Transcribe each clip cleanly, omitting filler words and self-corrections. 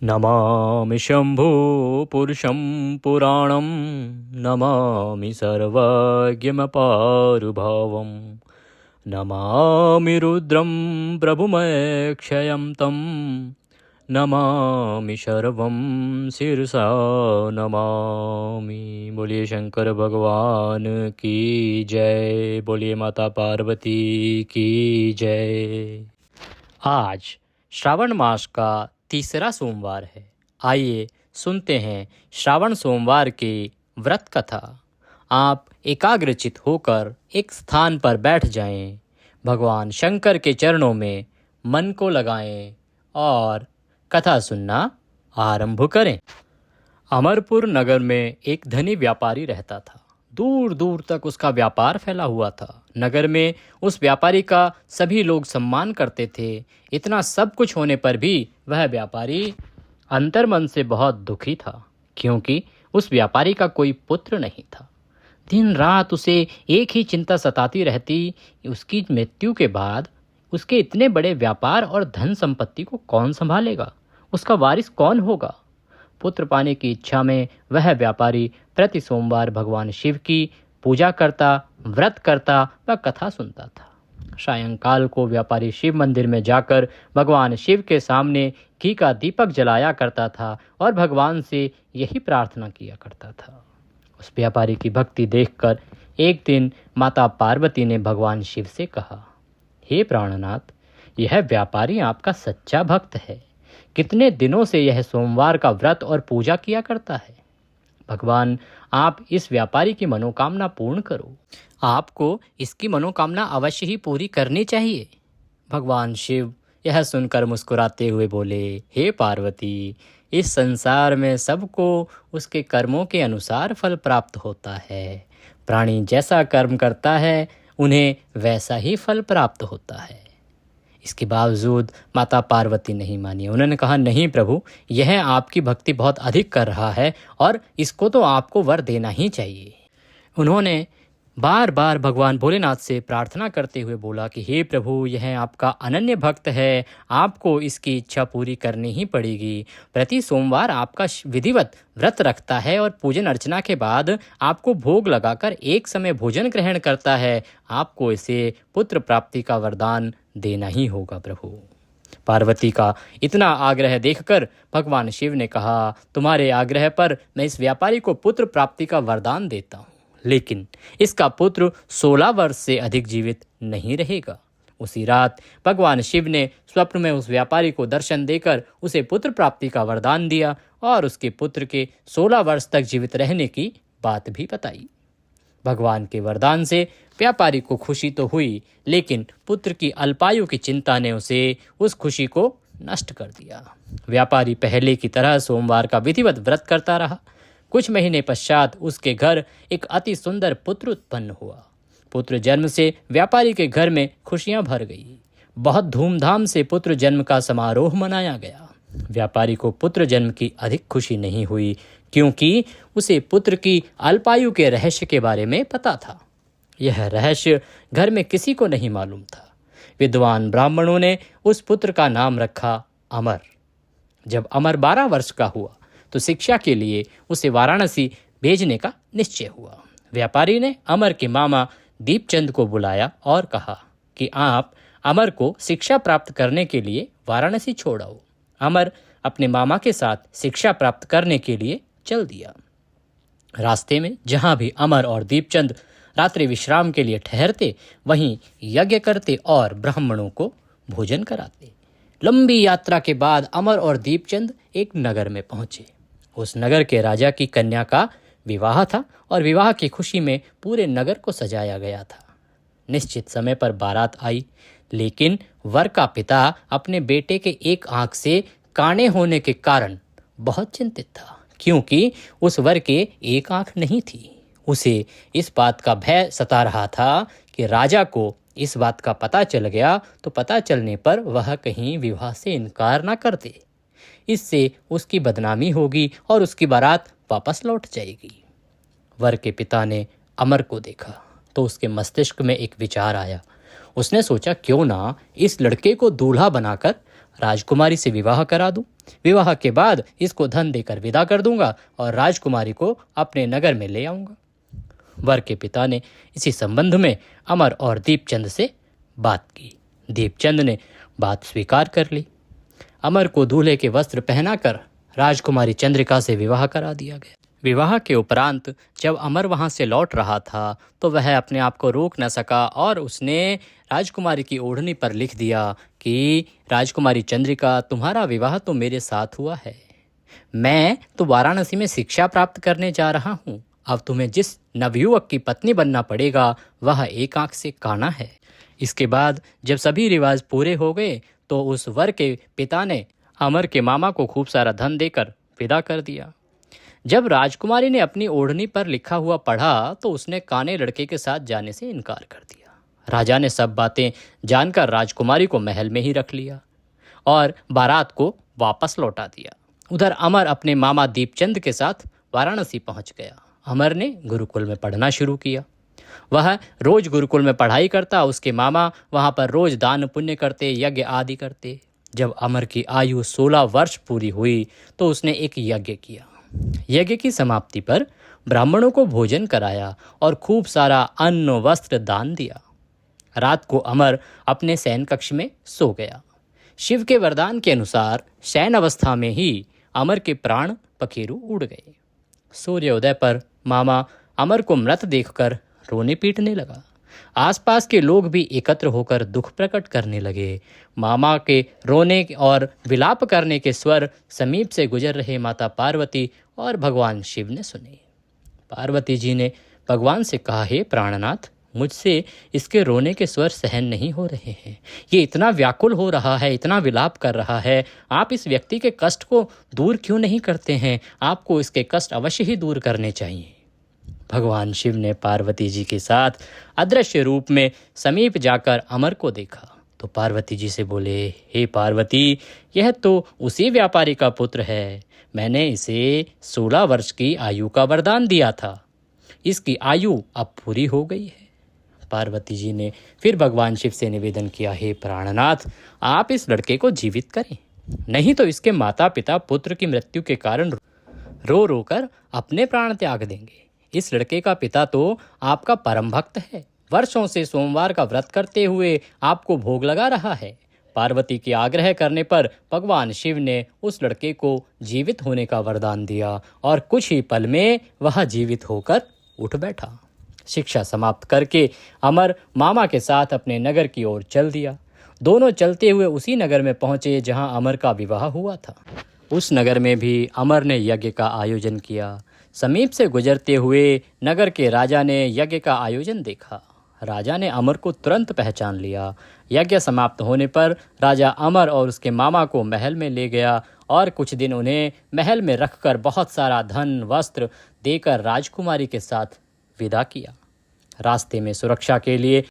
नमामि शम्भो पुरुषं पुराणं नमामि सर्वज्ञमपारुभावं नमामि रुद्रं प्रभुमक्षयं तं नमामि शर्वं शिरसा नमामि। बोलिए शंकर भगवान की जय, बोलिए माता पार्वती की जय। आज श्रावण मास का तीसरा सोमवार है। आइए सुनते हैं श्रावण सोमवार की व्रत कथा। आप एकाग्रचित होकर एक स्थान पर बैठ जाएं, भगवान शंकर के चरणों में मन को लगाएं और कथा सुनना आरंभ करें। अमरपुर नगर में एक धनी व्यापारी रहता था। दूर दूर तक उसका व्यापार फैला हुआ था। नगर में उस व्यापारी का सभी लोग सम्मान करते थे। इतना सब कुछ होने पर भी वह व्यापारी अंतर्मन से बहुत दुखी था, क्योंकि उस व्यापारी का कोई पुत्र नहीं था। दिन रात उसे एक ही चिंता सताती रहती, उसकी मृत्यु के बाद उसके इतने बड़े व्यापार और धन संपत्ति को कौन संभालेगा, उसका वारिस कौन होगा। पुत्र पाने की इच्छा में वह व्यापारी प्रति सोमवार भगवान शिव की पूजा करता, व्रत करता व कथा सुनता था। सायंकाल को व्यापारी शिव मंदिर में जाकर भगवान शिव के सामने घी का दीपक जलाया करता था और भगवान से यही प्रार्थना किया करता था। उस व्यापारी की भक्ति देखकर एक दिन माता पार्वती ने भगवान शिव से कहा, हे प्राणनाथ, यह व्यापारी आपका सच्चा भक्त है। कितने दिनों से यह सोमवार का व्रत और पूजा किया करता है। भगवान, आप इस व्यापारी की मनोकामना पूर्ण करो। आपको इसकी मनोकामना अवश्य ही पूरी करनी चाहिए। भगवान शिव यह सुनकर मुस्कुराते हुए बोले, हे पार्वती, इस संसार में सबको उसके कर्मों के अनुसार फल प्राप्त होता है। प्राणी जैसा कर्म करता है उन्हें वैसा ही फल प्राप्त होता है। इसके बावजूद माता पार्वती नहीं मानी। उन्होंने कहा, नहीं प्रभु, यह आपकी भक्ति बहुत अधिक कर रहा है और इसको तो आपको वर देना ही चाहिए। उन्होंने बार बार भगवान भोलेनाथ से प्रार्थना करते हुए बोला कि हे प्रभु, यह आपका अनन्य भक्त है, आपको इसकी इच्छा पूरी करनी ही पड़ेगी। प्रति सोमवार आपका विधिवत व्रत रखता है और पूजन अर्चना के बाद आपको भोग लगाकर एक समय भोजन ग्रहण करता है। आपको इसे पुत्र प्राप्ति का वरदान देना ही होगा प्रभु। पार्वती का इतना आग्रह देखकर भगवान शिव ने कहा, तुम्हारे आग्रह पर मैं इस व्यापारी को पुत्र प्राप्ति का वरदान देता हूँ, लेकिन इसका पुत्र 16 वर्ष से अधिक जीवित नहीं रहेगा। उसी रात भगवान शिव ने स्वप्न में उस व्यापारी को दर्शन देकर उसे पुत्र प्राप्ति का वरदान दिया और उसके पुत्र के 16 वर्ष तक जीवित रहने की बात भी बताई। भगवान के वरदान से व्यापारी को खुशी तो हुई, लेकिन पुत्र की अल्पायु की चिंता ने उसे उस खुशी को नष्ट कर दिया। व्यापारी पहले की तरह सोमवार का विधिवत व्रत करता रहा। कुछ महीने पश्चात उसके घर एक अति सुंदर पुत्र उत्पन्न हुआ। पुत्र जन्म से व्यापारी के घर में खुशियां भर गई। बहुत धूमधाम से पुत्र जन्म का समारोह मनाया गया। व्यापारी को पुत्र जन्म की अधिक खुशी नहीं हुई, क्योंकि उसे पुत्र की अल्पायु के रहस्य के बारे में पता था। यह रहस्य घर में किसी को नहीं मालूम था। विद्वान ब्राह्मणों ने उस पुत्र का नाम रखा अमर। जब अमर 12 वर्ष का हुआ तो शिक्षा के लिए उसे वाराणसी भेजने का निश्चय हुआ। व्यापारी ने अमर के मामा दीपचंद को बुलाया और कहा कि आप अमर को शिक्षा प्राप्त करने के लिए वाराणसी छोड़ आओ। अमर अपने मामा के साथ शिक्षा प्राप्त करने के लिए चल दिया। रास्ते में जहां भी अमर और दीपचंद रात्रि विश्राम के लिए ठहरते, वहीं यज्ञ करते और ब्राह्मणों को भोजन कराते। लंबी यात्रा के बाद अमर और दीपचंद एक नगर में पहुंचे। उस नगर के राजा की कन्या का विवाह था और विवाह की खुशी में पूरे नगर को सजाया गया था। निश्चित समय पर बारात आई, लेकिन वर का पिता अपने बेटे के एक आंख से काणे होने के कारण बहुत चिंतित था, क्योंकि उस वर के एक आंख नहीं थी। उसे इस बात का भय सता रहा था कि राजा को इस बात का पता चल गया तो पता चलने पर वह कहीं विवाह से इनकार ना कर दे। इससे उसकी बदनामी होगी और उसकी बारात वापस लौट जाएगी। वर के पिता ने अमर को देखा तो उसके मस्तिष्क में एक विचार आया। उसने सोचा, क्यों ना इस लड़के को दूल्हा बनाकर राजकुमारी से विवाह करा दूं। विवाह के बाद इसको धन देकर विदा कर दूंगा और राजकुमारी को अपने नगर में ले आऊंगा। वर के पिता ने इसी संबंध में अमर और दीपचंद से बात की। दीपचंद ने बात स्वीकार कर ली। अमर को दूल्हे के वस्त्र पहनाकर राजकुमारी चंद्रिका से विवाह करा दिया गया। विवाह के उपरांत जब अमर वहां से लौट रहा था तो वह अपने आप को रोक न सका और उसने राजकुमारी की ओढ़नी पर लिख दिया कि राजकुमारी चंद्रिका, तुम्हारा विवाह तो मेरे साथ हुआ है। मैं तो वाराणसी में शिक्षा प्राप्त करने जा रहा हूँ। अब तुम्हें जिस नवयुवक की पत्नी बनना पड़ेगा वह एक आंख से काना है। इसके बाद जब सभी रिवाज पूरे हो गए तो उस वर के पिता ने अमर के मामा को खूब सारा धन देकर विदा कर दिया। जब राजकुमारी ने अपनी ओढ़नी पर लिखा हुआ पढ़ा तो उसने काने लड़के के साथ जाने से इनकार कर दिया। राजा ने सब बातें जानकर राजकुमारी को महल में ही रख लिया और बारात को वापस लौटा दिया। उधर अमर अपने मामा दीपचंद के साथ वाराणसी पहुंच गया। अमर ने गुरुकुल में पढ़ना शुरू किया। वह रोज गुरुकुल में पढ़ाई करता, उसके मामा वहां पर रोज दान पुण्य करते, यज्ञ आदि करते। जब अमर की आयु 16 वर्ष पूरी हुई तो उसने एक यज्ञ किया। यज्ञ की समाप्ति पर ब्राह्मणों को भोजन कराया और खूब सारा अन्न वस्त्र दान दिया। रात को अमर अपने शयन कक्ष में सो गया। शिव के वरदान के अनुसार शयन अवस्था में ही अमर के प्राण पखेरु उड़ गए। सूर्योदय पर मामा अमर को मृत देखकर रोने पीटने लगा। आसपास के लोग भी एकत्र होकर दुख प्रकट करने लगे। मामा के रोने और विलाप करने के स्वर समीप से गुजर रहे माता पार्वती और भगवान शिव ने सुने। पार्वती जी ने भगवान से कहा, हे प्राणनाथ, मुझसे इसके रोने के स्वर सहन नहीं हो रहे हैं। ये इतना व्याकुल हो रहा है, इतना विलाप कर रहा है। आप इस व्यक्ति के कष्ट को दूर क्यों नहीं करते हैं? आपको इसके कष्ट अवश्य ही दूर करने चाहिए। भगवान शिव ने पार्वती जी के साथ अदृश्य रूप में समीप जाकर अमर को देखा तो पार्वती जी से बोले, हे पार्वती, यह तो उसी व्यापारी का पुत्र है। मैंने इसे 16 वर्ष की आयु का वरदान दिया था। इसकी आयु अब पूरी हो गई है। पार्वती जी ने फिर भगवान शिव से निवेदन किया, हे प्राणनाथ, आप इस लड़के को जीवित करें, नहीं तो इसके माता पिता पुत्र की मृत्यु के कारण रो रो कर अपने प्राण त्याग देंगे। इस लड़के का पिता तो आपका परम भक्त है, वर्षों से सोमवार का व्रत करते हुए आपको भोग लगा रहा है। पार्वती के आग्रह करने पर भगवान शिव ने उस लड़के को जीवित होने का वरदान दिया और कुछ ही पल में वह जीवित होकर उठ बैठा। शिक्षा समाप्त करके अमर मामा के साथ अपने नगर की ओर चल दिया। दोनों चलते हुए उसी नगर में पहुंचे जहां अमर का विवाह हुआ था। उस नगर में भी अमर ने यज्ञ का आयोजन किया। समीप से गुजरते हुए नगर के राजा ने यज्ञ का आयोजन देखा। राजा ने अमर को तुरंत पहचान लिया। यज्ञ समाप्त होने पर राजा अमर और उसके मामा को महल में ले गया और कुछ दिन उन्हें महल में रखकर बहुत सारा धन वस्त्र देकर राजकुमारी के साथ विदा किया। रास्ते में सुरक्षा के लिए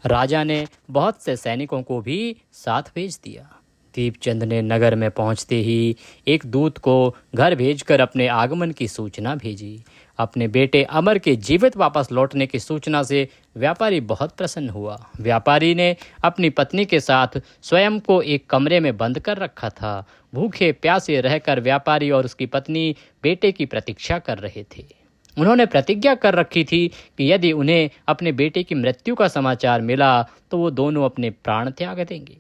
राजा ने बहुत से सैनिकों को भी साथ भेज दिया। दीपचंद ने नगर में पहुंचते ही एक दूत को घर भेजकर अपने आगमन की सूचना भेजी। अपने बेटे अमर के जीवित वापस लौटने की सूचना से व्यापारी बहुत प्रसन्न हुआ। व्यापारी ने अपनी पत्नी के साथ स्वयं को एक कमरे में बंद कर रखा था। भूखे प्यासे रहकर व्यापारी और उसकी पत्नी बेटे की प्रतीक्षा कर रहे थे। उन्होंने प्रतिज्ञा कर रखी थी कि यदि उन्हें अपने बेटे की मृत्यु का समाचार मिला तो वो दोनों अपने प्राण त्याग देंगे।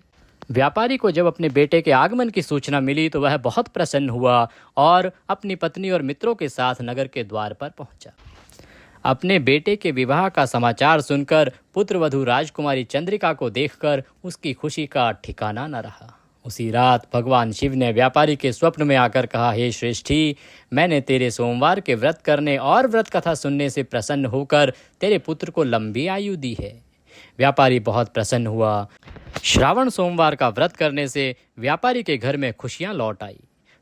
व्यापारी को जब अपने बेटे के आगमन की सूचना मिली तो वह बहुत प्रसन्न हुआ और अपनी पत्नी और मित्रों के साथ नगर के द्वार पर पहुंचा। अपने बेटे के विवाह का समाचार सुनकर पुत्रवधू राजकुमारी चंद्रिका को देखकर उसकी खुशी का ठिकाना न रहा। उसी रात भगवान शिव ने व्यापारी के स्वप्न में आकर कहा, हे श्रेष्ठी, मैंने तेरे सोमवार के व्रत करने और व्रत कथा सुनने से प्रसन्न होकर तेरे पुत्र को लंबी आयु दी है। व्यापारी बहुत प्रसन्न हुआ। श्रावण सोमवार का व्रत करने से व्यापारी के घर में खुशियां लौट आई।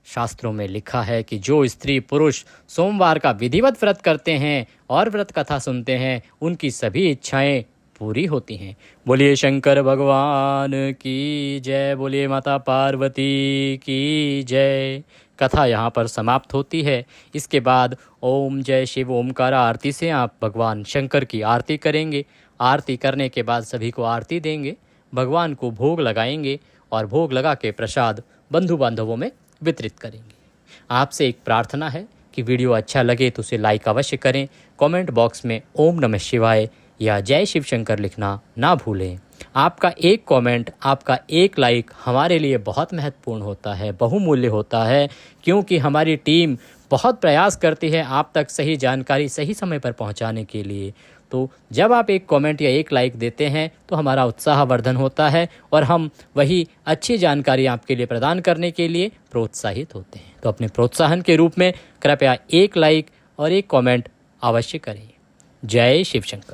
शास्त्रों में लिखा है कि जो स्त्री पुरुष सोमवार का विधिवत व्रत करते हैं और व्रत कथा सुनते हैं उनकी सभी इच्छाएं पूरी होती हैं। बोलिए शंकर भगवान की जय, बोलिए माता पार्वती की जय। कथा यहाँ पर समाप्त होती है। इसके बाद ओम जय शिव ओमकार आरती से आप भगवान शंकर की आरती करेंगे। आरती करने के बाद सभी को आरती देंगे, भगवान को भोग लगाएंगे और भोग लगा के प्रसाद बंधु बांधवों में वितरित करेंगे। आपसे एक प्रार्थना है कि वीडियो अच्छा लगे तो उसे लाइक अवश्य करें। कमेंट बॉक्स में ओम नमः शिवाय या जय शिव शंकर लिखना ना भूलें। आपका एक कमेंट, आपका एक लाइक हमारे लिए बहुत महत्वपूर्ण होता है, बहुमूल्य होता है, क्योंकि हमारी टीम बहुत प्रयास करती है आप तक सही जानकारी सही समय पर पहुंचाने के लिए। तो जब आप एक कमेंट या एक लाइक देते हैं तो हमारा उत्साहवर्धन होता है और हम वही अच्छी जानकारी आपके लिए प्रदान करने के लिए प्रोत्साहित होते हैं। तो अपने प्रोत्साहन के रूप में कृपया एक लाइक और एक कमेंट अवश्य करें। जय शिव शंकर।